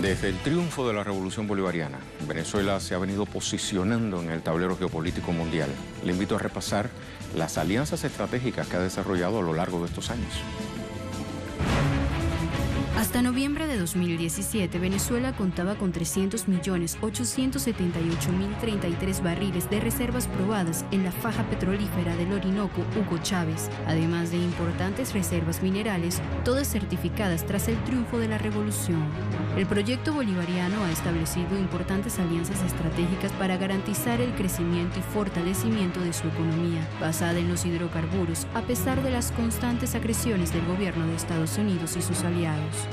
Desde el triunfo de la Revolución Bolivariana, Venezuela se ha venido posicionando en el tablero geopolítico mundial. Le invito a repasar las alianzas estratégicas que ha desarrollado a lo largo de estos años. Hasta noviembre de 2017, Venezuela contaba con 300.878.033 barriles de reservas probadas en la faja petrolífera del Orinoco Hugo Chávez, además de importantes reservas minerales, todas certificadas tras el triunfo de la revolución. El proyecto bolivariano ha establecido importantes alianzas estratégicas para garantizar el crecimiento y fortalecimiento de su economía, basada en los hidrocarburos, a pesar de las constantes agresiones del gobierno de Estados Unidos y sus aliados.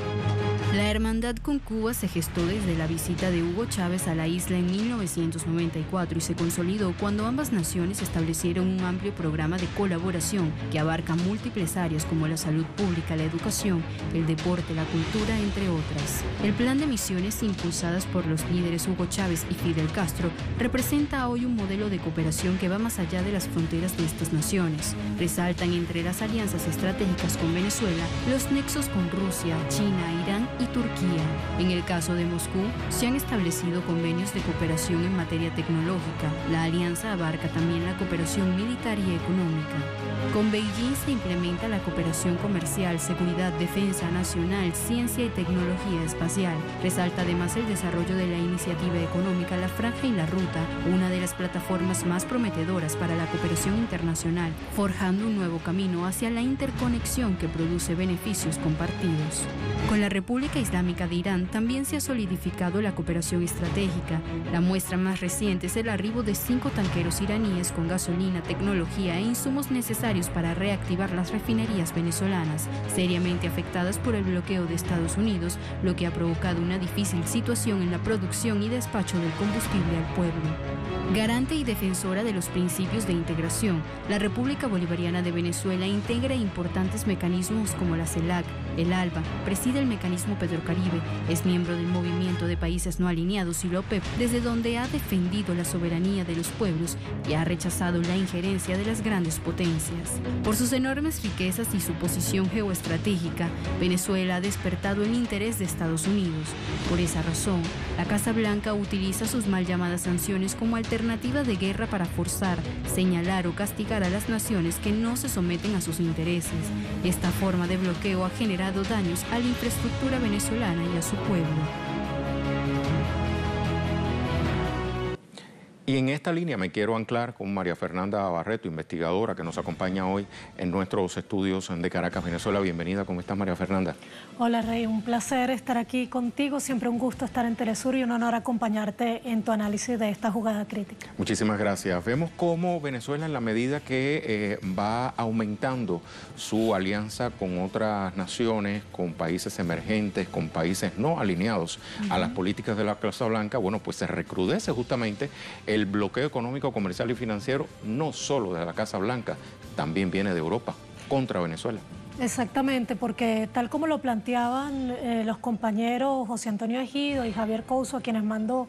La hermandad con Cuba se gestó desde la visita de Hugo Chávez a la isla en 1994 y se consolidó cuando ambas naciones establecieron un amplio programa de colaboración que abarca múltiples áreas como la salud pública, la educación, el deporte, la cultura, entre otras. El plan de misiones impulsadas por los líderes Hugo Chávez y Fidel Castro representa hoy un modelo de cooperación que va más allá de las fronteras de estas naciones. Resaltan entre las alianzas estratégicas con Venezuela los nexos con Rusia, China, Irán y Turquía. En el caso de Moscú, se han establecido convenios de cooperación en materia tecnológica. La alianza abarca también la cooperación militar y económica. Con Beijing se implementa la cooperación comercial, seguridad, defensa nacional, ciencia y tecnología espacial. Resalta además el desarrollo de la iniciativa económica La Franja y la Ruta, una de las plataformas más prometedoras para la cooperación internacional, forjando un nuevo camino hacia la interconexión que produce beneficios compartidos. Con la República Islámica de Irán también se ha solidificado la cooperación estratégica. La muestra más reciente es el arribo de 5 tanqueros iraníes con gasolina, tecnología e insumos necesarios para reactivar las refinerías venezolanas, seriamente afectadas por el bloqueo de Estados Unidos, lo que ha provocado una difícil situación en la producción y despacho del combustible al pueblo. Garante y defensora de los principios de integración, la República Bolivariana de Venezuela integra importantes mecanismos como la CELAC, el ALBA, preside el mecanismo Petrocaribe, es miembro del Movimiento de Países No Alineados y la OPEP, desde donde ha defendido la soberanía de los pueblos y ha rechazado la injerencia de las grandes potencias. Por sus enormes riquezas y su posición geoestratégica, Venezuela ha despertado el interés de Estados Unidos. Por esa razón, la Casa Blanca utiliza sus mal llamadas sanciones como alternativa de guerra para forzar, señalar o castigar a las naciones que no se someten a sus intereses. Esta forma de bloqueo ha generado daños a la infraestructura venezolana y a su pueblo. Y en esta línea me quiero anclar con María Fernanda Barreto, investigadora que nos acompaña hoy en nuestros estudios de Caracas, Venezuela. Bienvenida, ¿cómo estás, María Fernanda? Hola, Rey, un placer estar aquí contigo, siempre un gusto estar en Telesur y un honor acompañarte en tu análisis de esta jugada crítica. Muchísimas gracias. Vemos cómo Venezuela, en la medida que va aumentando su alianza con otras naciones, con países emergentes, con países no alineados a las políticas de la Casa Blanca, bueno, pues se recrudece justamente el bloqueo económico, comercial y financiero, no solo de la Casa Blanca, también viene de Europa contra Venezuela. Exactamente, porque tal como lo planteaban los compañeros José Antonio Ejido y Javier Couso, a quienes mando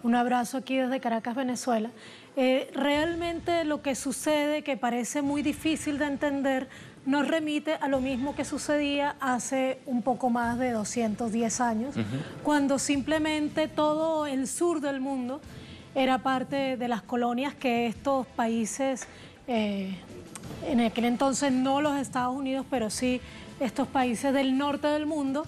un abrazo aquí desde Caracas, Venezuela, realmente lo que sucede, que parece muy difícil de entender, nos remite a lo mismo que sucedía hace un poco más de 210 años, cuando simplemente todo el sur del mundo era parte de las colonias que estos países, en aquel entonces no los Estados Unidos, pero sí estos países del norte del mundo,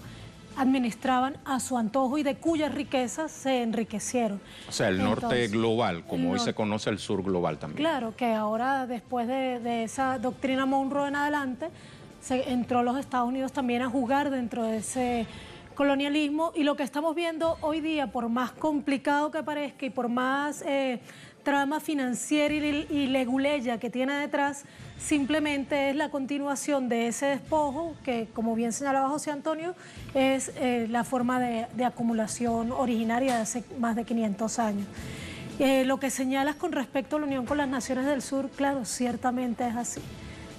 administraban a su antojo y de cuyas riquezas se enriquecieron. O sea, el norte global, como hoy se conoce el sur global también. Claro, que ahora después de esa doctrina Monroe en adelante, entró los Estados Unidos también a jugar dentro de ese colonialismo, y lo que estamos viendo hoy día, por más complicado que parezca y por más trama financiera y leguleya que tiene detrás, simplemente es la continuación de ese despojo que, como bien señalaba José Antonio, es la forma de acumulación originaria de hace más de 500 años. Lo que señalas con respecto a la unión con las naciones del sur, claro, ciertamente es así.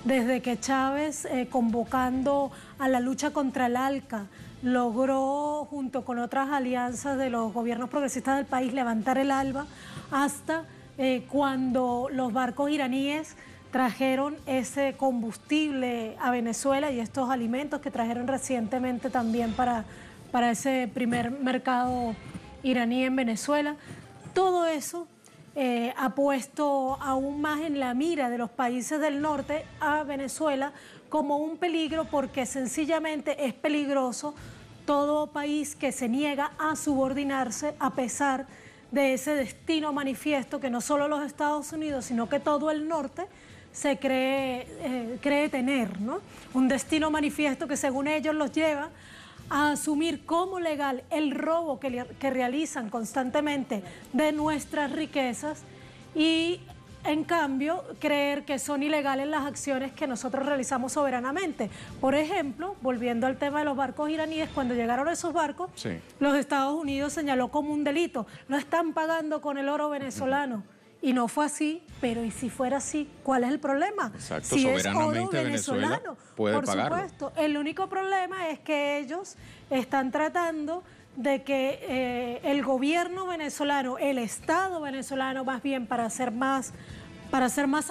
Desde que Chávez, convocando a la lucha contra el ALCA, logró, junto con otras alianzas de los gobiernos progresistas del país, levantar el ALBA, hasta cuando los barcos iraníes trajeron ese combustible a Venezuela y estos alimentos que trajeron recientemente también para para ese primer mercado iraní en Venezuela. Todo eso ha puesto aún más en la mira de los países del norte a Venezuela como un peligro, porque sencillamente es peligroso todo país que se niega a subordinarse a pesar de ese destino manifiesto que no solo los Estados Unidos, sino que todo el norte se cree tener, ¿no? Un destino manifiesto que según ellos los lleva a asumir como legal el robo que realizan constantemente de nuestras riquezas y en cambio creer que son ilegales las acciones que nosotros realizamos soberanamente. Por ejemplo, volviendo al tema de los barcos iraníes, cuando llegaron esos barcos, sí, los Estados Unidos señaló como un delito, lo están pagando con el oro venezolano. Y no fue así, pero ¿y si fuera así? ¿Cuál es el problema? Exacto, si soberanamente es oro venezolano, Venezuela puede por pagarlo. supuesto. El único problema es que ellos están tratando de que el gobierno venezolano, el Estado venezolano más bien, para hacer más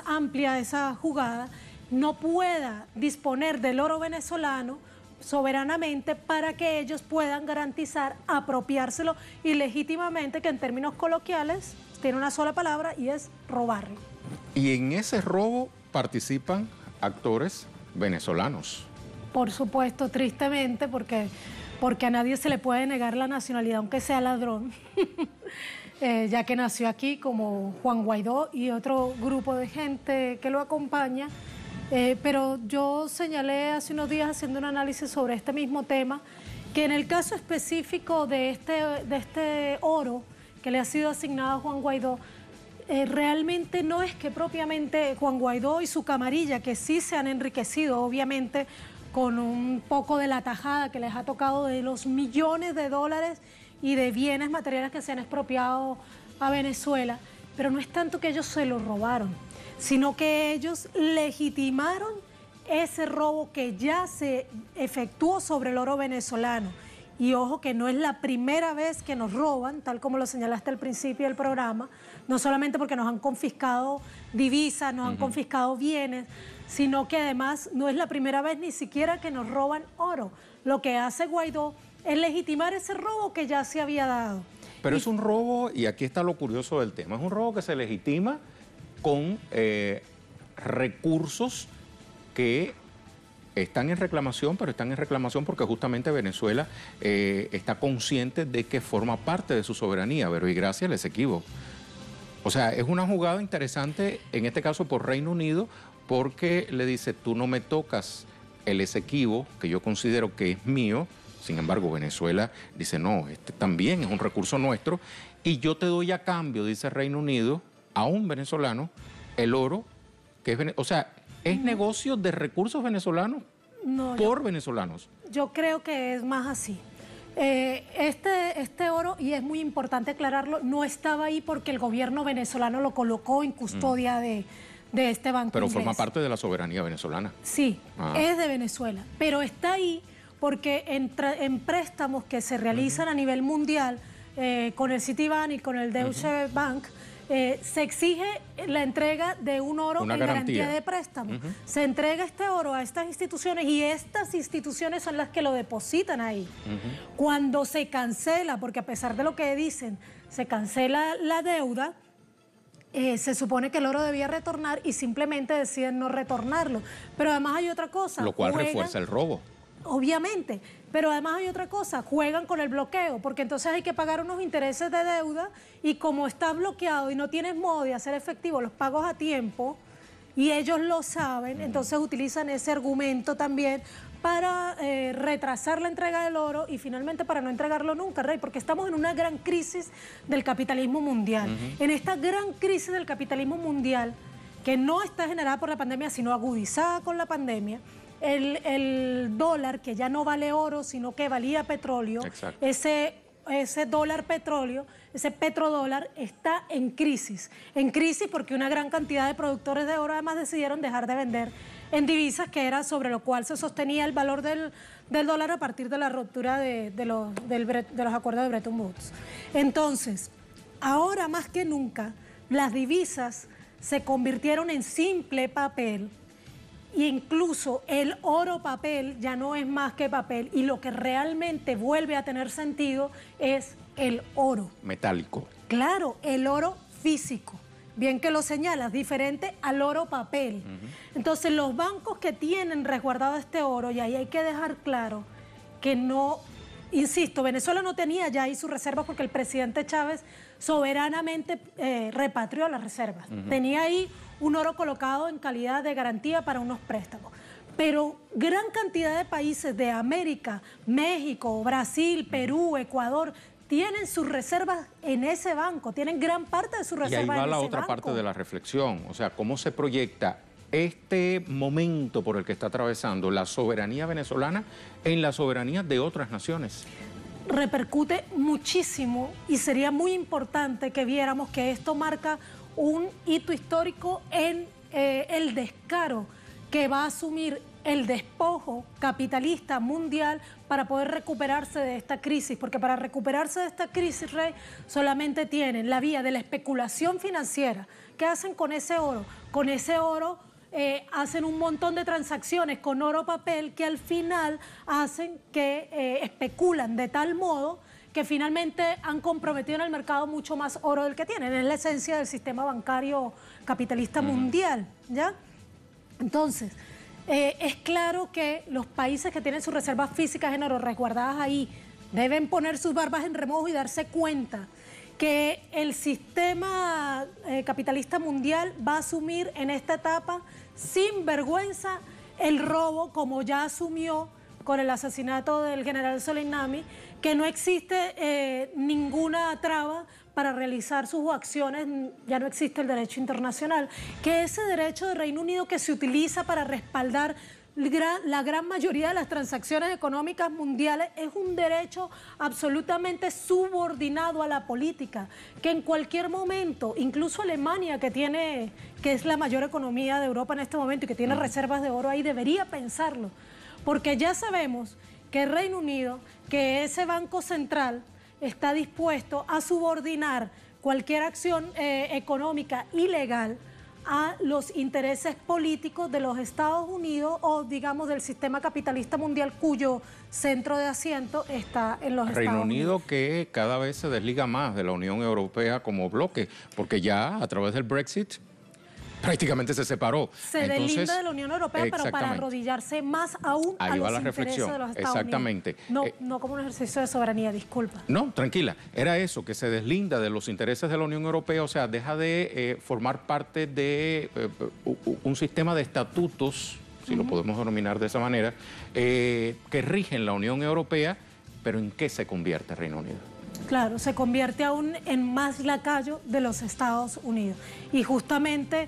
amplia esa jugada, no pueda disponer del oro venezolano soberanamente para que ellos puedan garantizar apropiárselo ilegítimamente, que en términos coloquiales tiene una sola palabra y es robarlo. Y en ese robo participan actores venezolanos. Por supuesto, tristemente, porque a nadie se le puede negar la nacionalidad, aunque sea ladrón, ya que nació aquí, como Juan Guaidó y otro grupo de gente que lo acompaña. Pero yo señalé hace unos días, haciendo un análisis sobre este mismo tema, que en el caso específico de este oro que le ha sido asignado a Juan Guaidó, realmente no es que propiamente Juan Guaidó y su camarilla, que sí se han enriquecido, obviamente, con un poco de la tajada que les ha tocado de los millones de dólares y de bienes materiales que se han expropiado a Venezuela, pero no es tanto que ellos se lo robaron, sino que ellos legitimaron ese robo que ya se efectuó sobre el oro venezolano. Y ojo que no es la primera vez que nos roban, tal como lo señalaste al principio del programa, no solamente porque nos han confiscado divisas, nos han confiscado bienes, sino que además no es la primera vez ni siquiera que nos roban oro. Lo que hace Guaidó es legitimar ese robo que ya se había dado. Pero es un robo, y aquí está lo curioso del tema, es un robo que se legitima con recursos que están en reclamación, pero están en reclamación porque justamente Venezuela está consciente de que forma parte de su soberanía, pero y gracias al Esequibo. O sea, es una jugada interesante, en este caso por Reino Unido, porque le dice, tú no me tocas el Esequibo, que yo considero que es mío. Sin embargo, Venezuela dice, no, este también es un recurso nuestro, y yo te doy a cambio, dice Reino Unido, a un venezolano, el oro, que es o sea, ¿es negocio de recursos venezolanos por venezolanos? Yo creo que es más así. Este oro, y es muy importante aclararlo, no estaba ahí porque el gobierno venezolano lo colocó en custodia de este banco Pero inglés. forma parte de la soberanía venezolana. Sí, es de Venezuela, pero está ahí porque en préstamos que se realizan a nivel mundial con el Citibank y con el Deutsche Bank, se exige la entrega de un oro en garantía de préstamo. Se entrega este oro a estas instituciones y estas instituciones son las que lo depositan ahí. Cuando se cancela, porque a pesar de lo que dicen, se cancela la deuda, se supone que el oro debía retornar y simplemente deciden no retornarlo. Pero además hay otra cosa. Lo cual refuerza el robo. Obviamente, pero además hay otra cosa, juegan con el bloqueo, porque entonces hay que pagar unos intereses de deuda y como está bloqueado y no tienes modo de hacer efectivo los pagos a tiempo, y ellos lo saben, entonces utilizan ese argumento también para retrasar la entrega del oro y finalmente para no entregarlo nunca, Rey, porque estamos en una gran crisis del capitalismo mundial. En esta gran crisis del capitalismo mundial, que no está generada por la pandemia, sino agudizada con la pandemia, el dólar, que ya no vale oro, sino que valía petróleo, ese dólar petróleo, ese petrodólar está en crisis porque una gran cantidad de productores de oro además decidieron dejar de vender en divisas, que era sobre lo cual se sostenía el valor del dólar a partir de la ruptura de los acuerdos de Bretton Woods. Entonces, ahora más que nunca, las divisas se convirtieron en simple papel incluso el oro papel ya no es más que papel, y lo que realmente vuelve a tener sentido es el oro. Metálico. Claro, el oro físico. Bien que lo señalas, diferente al oro papel. Entonces, los bancos que tienen resguardado este oro, y ahí hay que dejar claro que no, insisto, Venezuela no tenía ya ahí sus reservas porque el presidente Chávez soberanamente repatrió las reservas. Tenía ahí un oro colocado en calidad de garantía para unos préstamos. Pero gran cantidad de países de América, México, Brasil, Perú, Ecuador, tienen sus reservas en ese banco, tienen gran parte de sus reservas en ese banco. Y ahí va la otra parte de la reflexión, o sea, cómo se proyecta este momento por el que está atravesando la soberanía venezolana en la soberanía de otras naciones. Repercute muchísimo y sería muy importante que viéramos que esto marca un hito histórico en el descaro que va a asumir el despojo capitalista mundial para poder recuperarse de esta crisis, porque para recuperarse de esta crisis, Rey, solamente tienen la vía de la especulación financiera. ¿Qué hacen con ese oro? Con ese oro hacen un montón de transacciones con oro papel que al final hacen que especulan de tal modo que finalmente han comprometido en el mercado mucho más oro del que tienen. Es la esencia del sistema bancario capitalista mundial, ¿ya? Entonces, es claro que los países que tienen sus reservas físicas en oro resguardadas ahí deben poner sus barbas en remojo y darse cuenta que el sistema capitalista mundial va a asumir en esta etapa sin vergüenza el robo, como ya asumió con el asesinato del general Soleimani, que no existe ninguna traba para realizar sus acciones, ya no existe el derecho internacional, que ese derecho de Reino Unido que se utiliza para respaldar la gran mayoría de las transacciones económicas mundiales es un derecho absolutamente subordinado a la política, que en cualquier momento, incluso Alemania, que es la mayor economía de Europa en este momento y que tiene reservas de oro ahí, debería pensarlo, porque ya sabemos que el Reino Unido, que ese Banco Central está dispuesto a subordinar cualquier acción económica ilegal a los intereses políticos de los Estados Unidos o, digamos, del sistema capitalista mundial cuyo centro de asiento está en los Estados Unidos. Reino Unido que cada vez se desliga más de la Unión Europea como bloque, porque ya a través del Brexit prácticamente se separó. Se deslinda de la Unión Europea, pero para arrodillarse más aún a los intereses de los Estados Unidos. No como un ejercicio de soberanía, disculpa. No, tranquila. Era eso, que se deslinda de los intereses de la Unión Europea, o sea, deja de formar parte de un sistema de estatutos, si lo podemos denominar de esa manera, que rigen la Unión Europea, pero ¿en qué se convierte Reino Unido? Claro, se convierte aún en más lacayo de los Estados Unidos. Y justamente,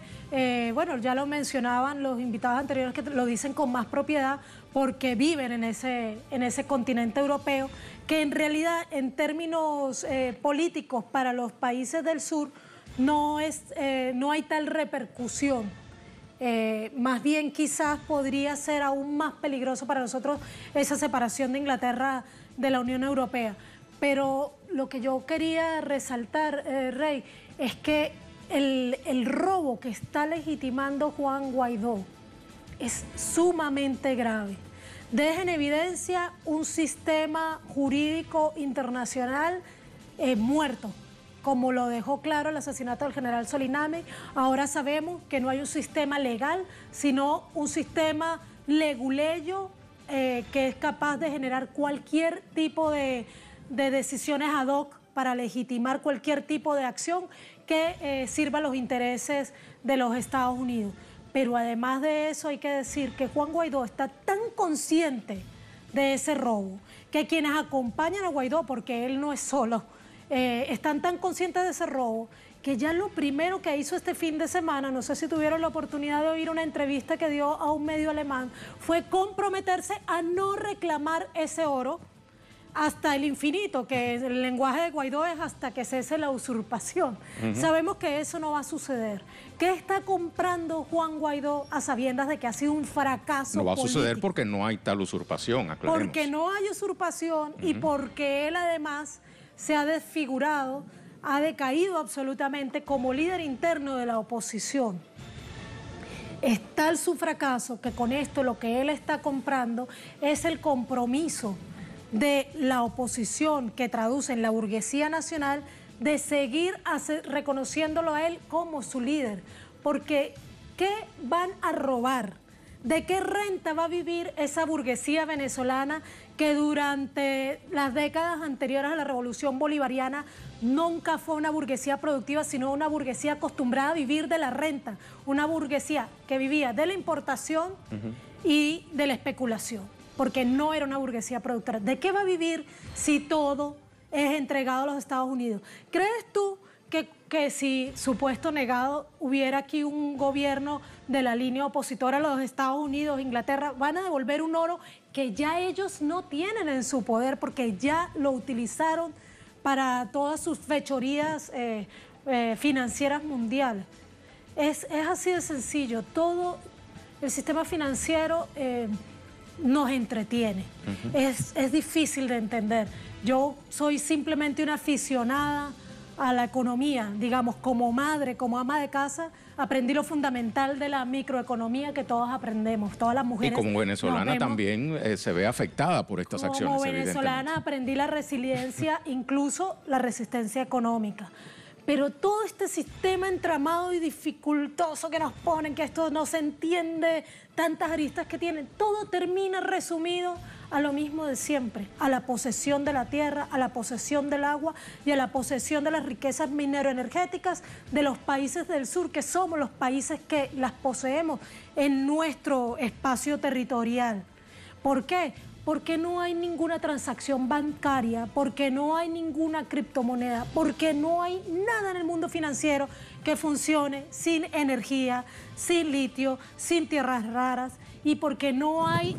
bueno, ya lo mencionaban los invitados anteriores que lo dicen con más propiedad porque viven en ese continente europeo, que en realidad en términos políticos para los países del sur no hay tal repercusión. Más bien quizás podría ser aún más peligroso para nosotros esa separación de Inglaterra de la Unión Europea. Pero lo que yo quería resaltar, Rey, es que el robo que está legitimando Juan Guaidó es sumamente grave. Deja en evidencia un sistema jurídico internacional muerto, como lo dejó claro el asesinato del general Soleimani. Ahora sabemos que no hay un sistema legal, sino un sistema leguleyo que es capaz de generar cualquier tipo de decisiones ad hoc para legitimar cualquier tipo de acción que sirva a los intereses de los Estados Unidos. Pero además de eso hay que decir que Juan Guaidó está tan consciente de ese robo que quienes acompañan a Guaidó, porque él no es solo, están tan conscientes de ese robo que ya lo primero que hizo este fin de semana, no sé si tuvieron la oportunidad de oír una entrevista que dio a un medio alemán, fue comprometerse a no reclamar ese oro hasta el infinito, que el lenguaje de Guaidó es hasta que cese la usurpación. Sabemos que eso no va a suceder. ¿Qué está comprando Juan Guaidó a sabiendas de que ha sido un fracaso político? No va a suceder porque no hay tal usurpación, aclaremos. Porque no hay usurpación y porque él además se ha desfigurado, ha decaído absolutamente como líder interno de la oposición. Es tal su fracaso que con esto lo que él está comprando es el compromiso de la oposición que traduce en la burguesía nacional de seguir reconociéndolo a él como su líder. Porque, ¿qué van a robar? ¿De qué renta va a vivir esa burguesía venezolana que durante las décadas anteriores a la Revolución Bolivariana nunca fue una burguesía productiva, sino una burguesía acostumbrada a vivir de la renta? Una burguesía que vivía de la importación y de la especulación, porque no era una burguesía productora. ¿De qué va a vivir si todo es entregado a los Estados Unidos? ¿Crees tú que si, supuesto negado, hubiera aquí un gobierno de la línea opositora a los Estados Unidos, Inglaterra, van a devolver un oro que ya ellos no tienen en su poder porque ya lo utilizaron para todas sus fechorías financieras mundiales? Es así de sencillo. Todo el sistema financiero nos entretiene. Es difícil de entender. Yo soy simplemente una aficionada a la economía, digamos, como madre, como ama de casa, aprendí lo fundamental de la microeconomía que todos aprendemos, todas las mujeres. Y como venezolana también se ve afectada por estas acciones. Como venezolana aprendí la resiliencia, incluso la resistencia económica. Pero todo este sistema entramado y dificultoso que nos ponen, que esto no se entiende, tantas aristas que tienen, todo termina resumido a lo mismo de siempre, a la posesión de la tierra, a la posesión del agua y a la posesión de las riquezas mineroenergéticas de los países del sur, que somos los países que las poseemos en nuestro espacio territorial. ¿Por qué? Porque no hay ninguna transacción bancaria, porque no hay ninguna criptomoneda, porque no hay nada en el mundo financiero que funcione sin energía, sin litio, sin tierras raras, y porque no hay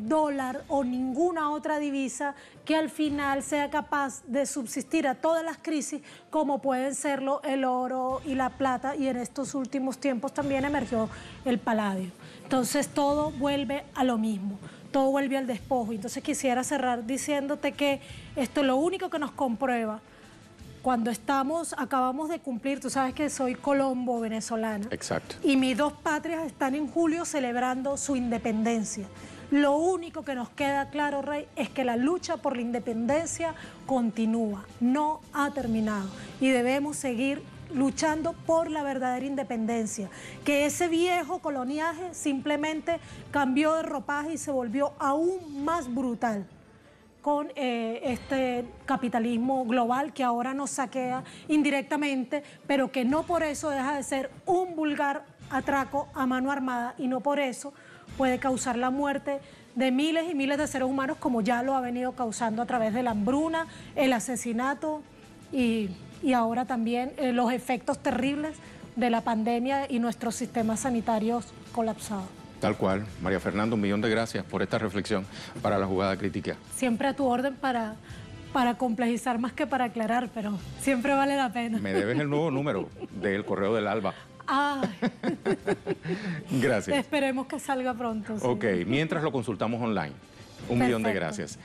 dólar o ninguna otra divisa que al final sea capaz de subsistir a todas las crisis como pueden serlo el oro y la plata, y en estos últimos tiempos también emergió el paladio. Entonces todo vuelve a lo mismo, todo vuelve al despojo. Entonces quisiera cerrar diciéndote que esto es lo único que nos comprueba cuando acabamos de cumplir, tú sabes que soy colombo venezolana. Exacto. Y mis dos patrias están en julio celebrando su independencia. Lo único que nos queda claro, Rey, es que la lucha por la independencia continúa, no ha terminado. Y debemos seguir luchando por la verdadera independencia. Que ese viejo coloniaje simplemente cambió de ropaje y se volvió aún más brutal con este capitalismo global que ahora nos saquea indirectamente, pero que no por eso deja de ser un vulgar atraco a mano armada, y no por eso puede causar la muerte de miles y miles de seres humanos, como ya lo ha venido causando a través de la hambruna, el asesinato y ahora también los efectos terribles de la pandemia y nuestros sistemas sanitarios colapsados. Tal cual. María Fernanda, 1.000.000 de gracias por esta reflexión para la jugada crítica. Siempre a tu orden para complejizar más que para aclarar, pero siempre vale la pena. Me debes el nuevo número del Correo del Alba. Ay. Gracias. Esperemos que salga pronto. Sí. Ok, mientras lo consultamos online. 1.000.000 de gracias.